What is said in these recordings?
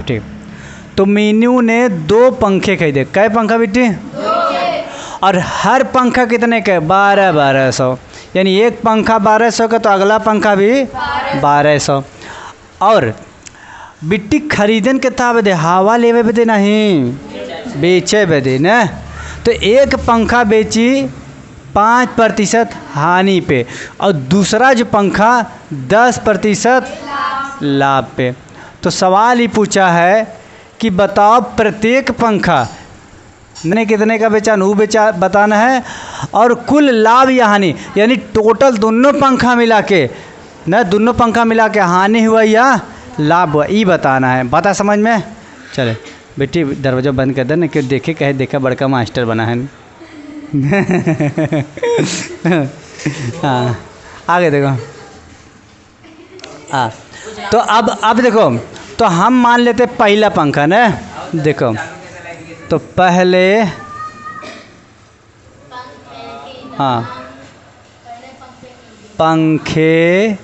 ठीक। तो मीनू ने 2 पंखे खरीदे। कै पंखा बेटी? 2। और हर पंखा कितने के? 1200। यानी एक पंखा 1200 का तो अगला पंखा भी 1200। और बिट्टी खरीदन कितना बदे? हवा लेवे बदे नहीं, बेचे बदे न। तो एक पंखा बेची 5% हानि पे और दूसरा जो पंखा 10% लाभ पे। तो सवाल ही पूछा है कि बताओ प्रत्येक पंखा मैंने कितने का बेचा? नू बेचा बताना है, और कुल लाभ या हानि, यानी टोटल दोनों पंखा मिला के न, दोनों पंखा मिला के हानि हुआ या लाभ हुआ, ये बताना है। बता समझ में? चले बेटी दरवाज़ा बंद कर दे ना, क्यों देखे कहे देखा बड़का मास्टर बना है। हाँ आगे देखो। हाँ तो अब देखो, तो हम मान लेते पहला पंखा ना, देखो तो पहले हाँ पंखे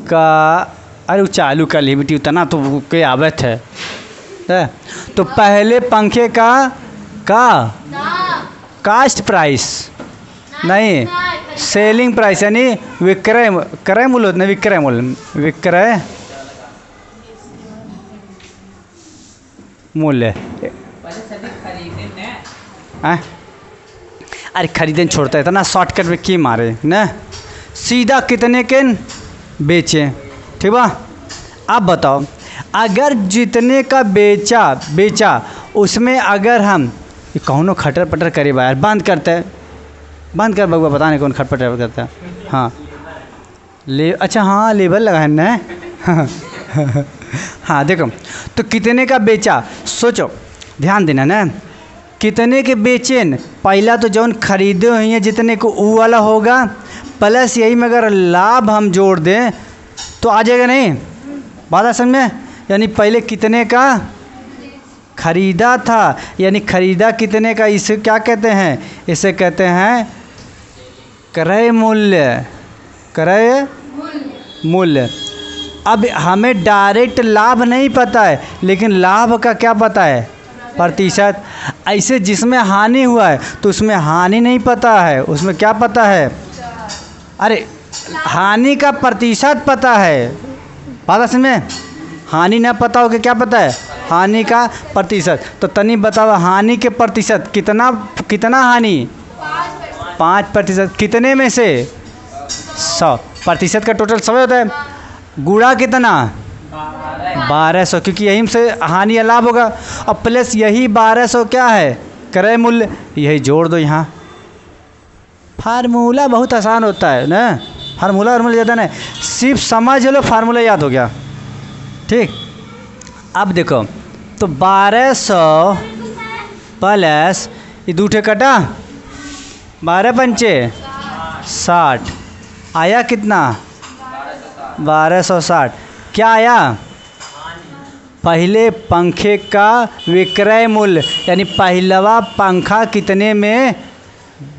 का, अरे वो चालू कर ली बेटी, उतना तो कोई आवत है। तो पहले पंखे का कास्ट प्राइस नहीं, सेलिंग प्राइस यानी विक्रय क्रय मूल्य होता है, विक्रय मूल्य, विक्रय मूल्य। अरे खरीदने छोड़ता है इतना शॉर्टकट में की मारे न, सीधा कितने के बेचे, ठीक बा। अब बताओ अगर जितने का बेचा उसमें अगर हम ये कौनो खटर पटर करे यार, बंद करते हैं, बंद कर बगुआ, पता नहीं कौन खटर पटर करता है। हाँ अच्छा हाँ लेबल लगा है ना। हाँ देखो तो कितने का बेचा, सोचो ध्यान देना ना, कितने के बेचे न, पहला तो जौन खरीदे हुए हैं जितने को वो वाला होगा, प्लस यही में अगर लाभ हम जोड़ दें तो आ जाएगा नहीं? बात समझ में? यानी पहले कितने का खरीदा था, यानी खरीदा कितने का, इसे क्या कहते हैं? इसे कहते हैं क्रय मूल्य, क्रय मूल्य। अब हमें डायरेक्ट लाभ नहीं पता है, लेकिन लाभ का क्या पता है? प्रतिशत। ऐसे जिसमें हानि हुआ है तो उसमें हानि नहीं पता है, उसमें क्या पता है? अरे हानि का प्रतिशत पता है। बात समझ? हानि ना पता हो कि क्या पता है? हानि का प्रतिशत। तो तनी बताओ हानि के प्रतिशत कितना हानि? 5%। कितने में से? 100%। का टोटल 100 होता है, गुणा कितना? 1200, क्योंकि यहीं से हानि या लाभ होगा। और प्लस यही 1200 क्या है? क्रय मूल्य। यही जोड़ दो यहाँ। फार्मूला बहुत आसान होता है ना, फार्मूला ज़्यादा नहीं, सिर्फ समझ लो फार्मूला याद हो गया, ठीक। अब देखो तो 1200 प्लस ये दूठे कटा 12 पंचे 60, आया कितना? 1260। क्या आया? पहले पंखे का विक्रय मूल्य, यानी पहलवा पंखा कितने में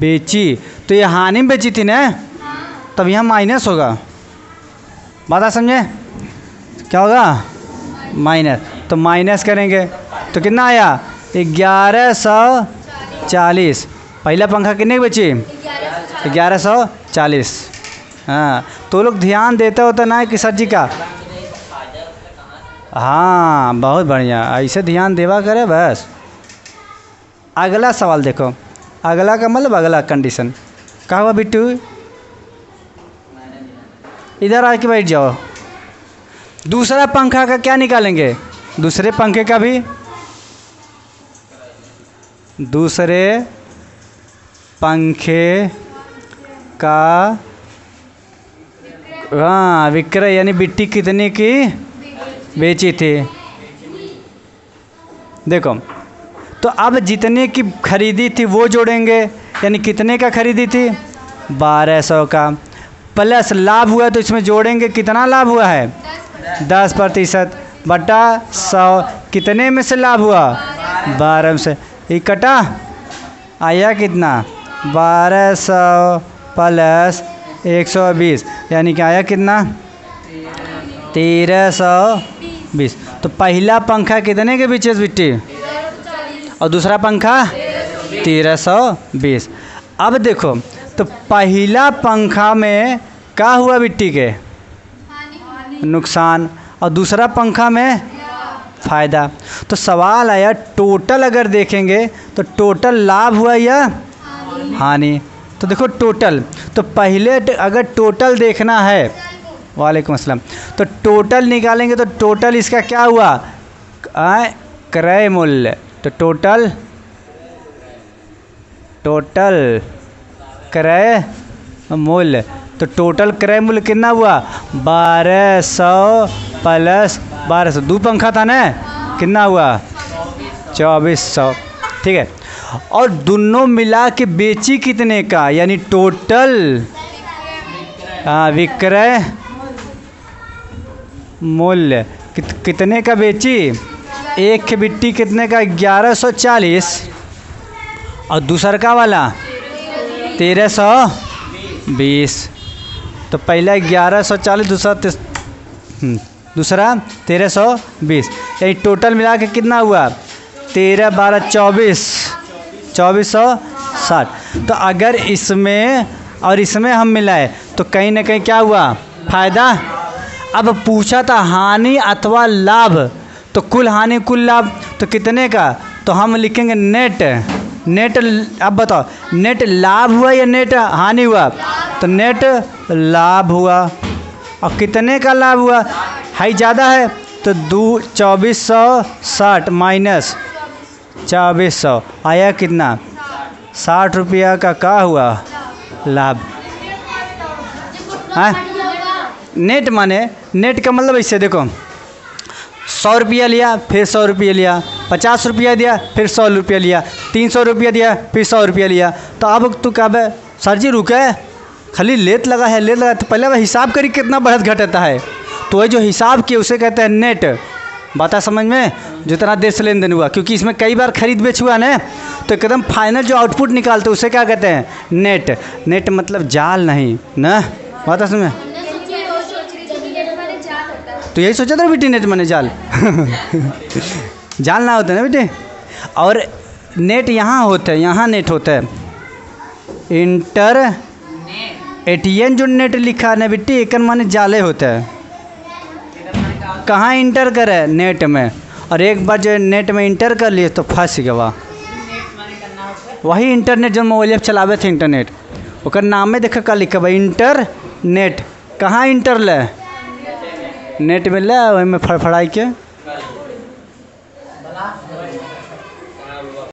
बेची, तो ये हानि में बेची थी ना, तब यहाँ माइनस होगा। बात समझे? क्या होगा? माइनस। तो माइनस करेंगे तो कितना आया? 1140। पहला पंखा कितने की बेची? 1140। हाँ तो लोग ध्यान देते होता ना कि सर जी का, हाँ बहुत बढ़िया, ऐसे ध्यान देवा करे बस। अगला सवाल देखो, अगला का मतलब अगला कंडीशन क्या हुआ बिट्टू? इधर आके बैठ जाओ। दूसरा पंखा का क्या निकालेंगे? दूसरे पंखे का भी, दूसरे पंखे का हाँ विक्रय, यानी बिट्टी कितने की बेची थी। देखो तो अब जितने की खरीदी थी वो जोड़ेंगे, यानी कितने का खरीदी थी? 1200 का, प्लस लाभ हुआ तो इसमें जोड़ेंगे, कितना लाभ हुआ है? 10% बटा 100। कितने में से लाभ हुआ? 12 से। ये कटा आया कितना? 1200 प्लस 120, यानी कि आया कितना? 1320। तो पहला पंखा कितने के बीच है बिट्टी? और दूसरा पंखा 1320। अब देखो तो पहला पंखा में क्या हुआ बिट्टी के? नुकसान। और दूसरा पंखा में फ़ायदा। तो सवाल आया टोटल अगर देखेंगे तो टोटल लाभ हुआ या हानि? तो देखो टोटल, तो पहले अगर टोटल देखना है, वालेकुम अस्सलाम, तो टोटल निकालेंगे तो टोटल इसका क्या हुआ? क्रय मूल्य। तो टोटल क्रय मूल्य, तो टोटल क्रय मूल्य कितना हुआ? 1200 प्लस 1200, दो पंखा था ना, कितना हुआ? 2400। ठीक है। और दोनों मिला के बेची कितने का? यानी टोटल विक्रय मूल्य कितने का बेची? एक की बिट्टी कितने का? 1140। और दूसरा का वाला 1320। तो पहला 1140, दूसरा 1320। यानी टोटल मिला के कितना हुआ? 13 12 24, 2460। तो अगर इसमें और इसमें हम मिलाए तो कहीं ना कहीं क्या हुआ? फायदा। अब पूछा था हानि अथवा लाभ, तो कुल हानि कुल लाभ तो कितने का? तो हम लिखेंगे नेट। अब बताओ नेट लाभ हुआ या नेट हानि हुआ? तो नेट लाभ हुआ। और कितने का लाभ हुआ? हाई ज़्यादा है तो 2460 माइनस 2400 आया कितना? 60 रुपया का क्या हुआ? लाभ। हाँ, नेट माने नेट का मतलब ऐसे देखो, 100 रुपया लिया फिर 100 रुपया लिया, 50 रुपया दिया फिर 100 रुपया लिया, 300 रुपया दिया फिर 100 रुपया लिया। तो अब तू कब सर जी रुके, खाली लेत लगा है, लेत लगा। तो पहले वह हिसाब करी कितना बढ़त घटता है, तो वही जो हिसाब किए उसे कहते हैं नेट। बात समझ में? जितना देर से लेन देन हुआ, क्योंकि इसमें कई बार खरीद बेच हुआ ना, तो एकदम फाइनल जो आउटपुट निकालते उसे क्या कहते हैं? नेट। नेट मतलब जाल नहीं ना। बात समझ में? तो यही सोचा था बेटी, नेट माने जाल। जाल ना होता ना बेटे। और नेट यहाँ होता है, यहाँ नेट होता है इंटर एटीएन जो नेट लिखा है ना बेटी, एक माने जाले होता है। कहाँ इंटर करे? नेट में। और एक बार जो नेट में इंटर कर लिए तो फंस गया। वही इंटरनेट जो मोबाइल चलावे थे इंटरनेट, ओकर नाम में देखा का लिखा भाई इंटरनेट। कहाँ इंटर ले? नेट में ले, वही में फड़फड़ाई के